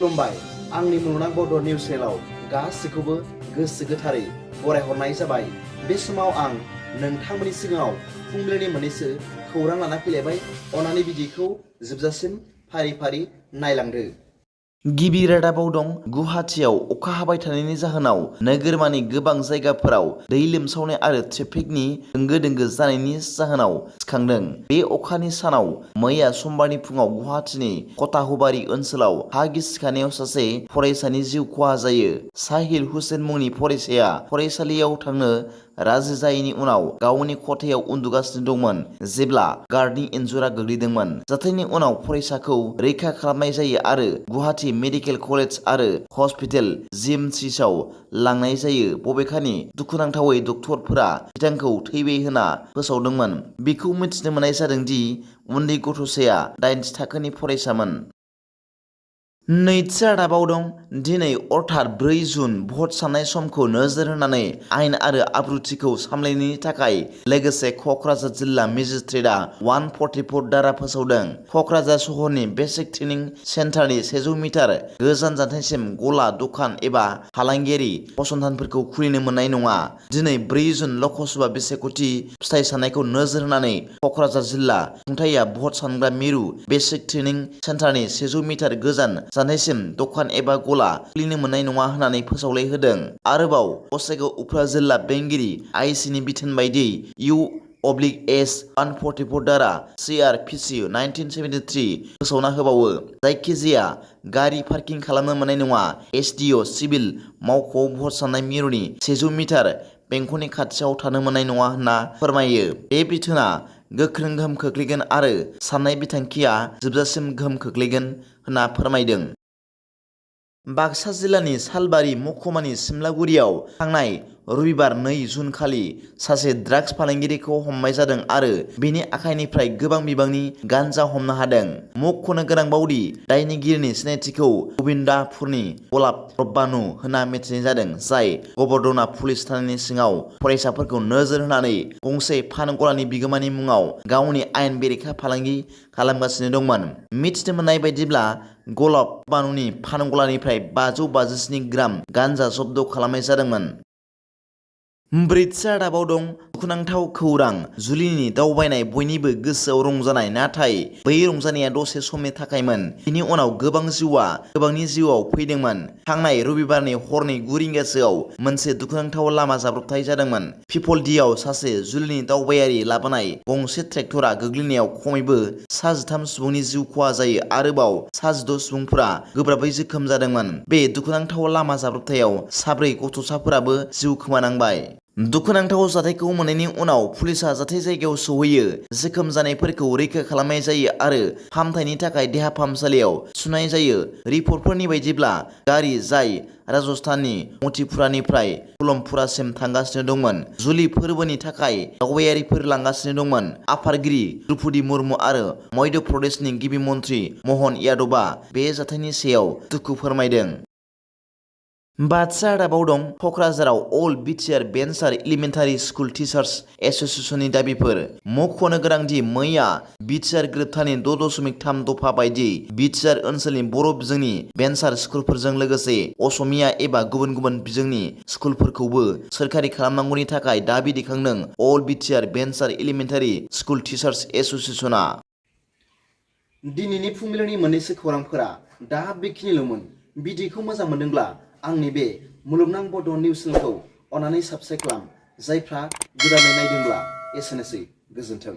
खुलुमबाय आंनि मुलुगनां बड' निउस चेनेलाव गासैखौबो गोसो गोथारै बरायहरनाय जाबाय। बे समाव आं नोंथांमोननि सिगाङाव फुंबिलिनि मोननैसो खौरां लाना फैलायबाय। अन्नानै भिडिअखौ जोबजासिम फारि फारि नायलांदो। गिबि रादाबाव दं गुवाहाटीआव अखा हाबाय थानायनि जाहोनाव नोगोरमानि गोबां जायगाफोराव दै लोमसावनाय आरो ट्रेफिकनि होंगो दोंगो जानायनि जाहोनाव सिखांदों। बे अखानि सानाव मैया समबारनि फुङाव गुवाहाटीनि कटाहुबारि ओनसोलाव हा गिसिखानायाव सासे फरायसानि जिउ खहा जायो। साहिल हुसेन मुंनि फरायसाया फरायसालियाव थांनो राजि जायैनि उनाव गावनि खथायाव उन्दुगासिनो दंमोन जेब्ला गार्डनि इन्जुरा गोग्लैदोंमोन। जाथायनि उनाव फरायसाखौ रैखा खालामनाय जायो आरो गुवाहाटी मेडिकेल कलेज आरो हस्पिटेल जिएमसिआव लांनाय जायो। बबेखानि दुखुनांथावै डक्टरफोरा बिथांखौ थैबाय होनना फोसावदोंमोन। बेखौ मिथिनो मोननाय जादों दि उन्दै गथ'साया 8 थाखोनि फरायसामोन। नैथि रादाबाव दं दिनै अर्थात 4 जुन भट साननाय समखौ नोजोर होनानै आयेन आरो आब्रुथिखौ सामलायनायनि थाखाय लोगोसे क'क्राझार जिल्ला मेजिस्ट्रेटआ 144 दारा फोसावदों। क'क्राझार सहरनि बेसिक ट्रेनिं सेन्टारनि 100 मिटार गोजान जानथायसिम गला दखान एबा फालांगियारि फसंथानफोरखौ खुलिनो मोननाय नङा। दिनै 4 जुन ल'कसभा बिसायख'थि फिथाइ साननायखौ नोजोर होनानै क'क्राझार जिल्ला खुंथायआ भट सानग्रा मिरु बेसिक ट्रेनिं सेन्टारनि 100 मिटार गोजान जानथायसिम दखान एबा गला खुलिनो मोननाय नङा होननानै फोसावलाय होदों। आरोबाव गसाइगाव उफ्रा जिल्ला बेंगिरि आइसिनि बिथोन बायदियै U/S 144 दारा CRPC 1973 फोसावना होबावो। जायखिजाया गारि पार्किं खालामनो मोननाय नङा। SDO सिभिल मावख'आव भट साननाय मिरुनि 100 मिटार बेंखननि खाथियाव थानो मोननाय नङा होनना फोरमायो। बे बिथोनआ गोख्रों गोहोम खोख्लैगोन आरो साननाय बिथांखिया जोबजासिम गोहोम खोख्लैगोन होनना फोरमायदों। बाक्सा जिल्लानि सालबारि महकुमानि सिमलागुरियाव थांनाय रबिबार 2 जुन खालि सासे ड्राग्स फालांगिरिखौ हमनाय जादों आरो बेनि आखाइनिफ्राय गोबां बिबांनि गान्जा हमनो हादों। मख'नो गोनां बावदि दायनिगिरिनि सिनायथिखौ गोविंदापुरनि गलाब रब्बानु होनना मिथिनाय जादों जाय गबरदना पुलिस थानायनि सिङाव फरायसाफोरखौ नोजोर होनानै गंसे फान गलानि बिगोमानि मुङाव गावनि आयेन बेरेखा फालांगि खालामगासिनो दंमोन। मिथिनो मोननाय बायदिब्ला गलाब रब्बानुनि फान गलानिफ्राय 557 ग्राम गान्जा जब्द खालामनाय जादोंमोन। ब्रैथि रादाबाव दं दुखुनांथाव खौरां जुलिनि दावबायनाय बयनिबो गोसोआव रंजानाय नाथाय बै रंजानाया दसे समनि थाखायमोन। बेनि उनाव गोबांनि जिउआव फैदोंमोन। थांनाय रबिबारनि हरनि 9 रिंगासोआव मोनसे दुखुनांथाव लामा जाब्रबथाय जादोंमोन। पिपलडियाव सासे जुलिनि दावबायारि लाबोनाय गंसे ट्रेक्टरा गोग्लैनायाव खमैबो 13 सुबुंनि जिउ खहा जायो आरोबाव 16 सुबुंफोरा गोब्राबै जोखोम जादोंमोन। बे दुखुनांथाव लामा जाब्रबथायाव 4 गथ'साफोराबो जिउ खोमानांबाय। दुखुनांथाव जाथायखौ मोननायनि उनाव पुलिसआ जाथाय जायगायाव सौहैयो। जोखोम जानायफोरखौ रैखा खालामनाय जायो आरो फाहामथायनि थाखाय देहा फाहामसालियाव थिसननाय जायो। रिपर्टफोरनि बायदिब्ला गारि जाय राजस्थाननि मथिपुरानिफ्राय फुलमपुरासिम थांगासिनो दंमोन जुलि फोरबोनि थाखाय दावबायारिफोर लांगासिनो दंमोन। आफादगिरि द्रौपदी मुर्मु आरो मध्य प्रदेशनि गिबि मन्थ्रि मोहन यादवआ बे जाथायनि सायाव दुखु फोरमायदों। बाथि रादाबाव दं क'क्राझाराव अल BTR भेन्सार एलिमेन्टारि स्कुल टिचार्स एस'सिएशननि दाबिफोर। मख'नो गोनांदि मैया BTR गोरोबथानि 6.3 दफा बायदियै BTR ओनसोलनि बर' बिजोंनि भेन्सार स्कुलफोरजों लोगोसे असमिया एबा गुबुन बिजोंनि स्कुलफोरखौबो सोरखारि खालामनांगौनि थाखाय दाबि दैखांदों अल BTR भेन्सार एलिमेन्टारि स्कुल टिचार्स एस'सिएशनआ। दिनैनि फुंबिलिनि मोननैसो खौरांफोरा दा बेखिनिल'मोन। भिडिअखौ मोजां मोनदोंब्ला आंनि बे मुलुगनां बड' निउस चेनेलखौ अन्नानै साबस्क्राइब खालाम। जायफ्रा गोदानै नायदोंब्ला एसेनोसै गोजोन्थों।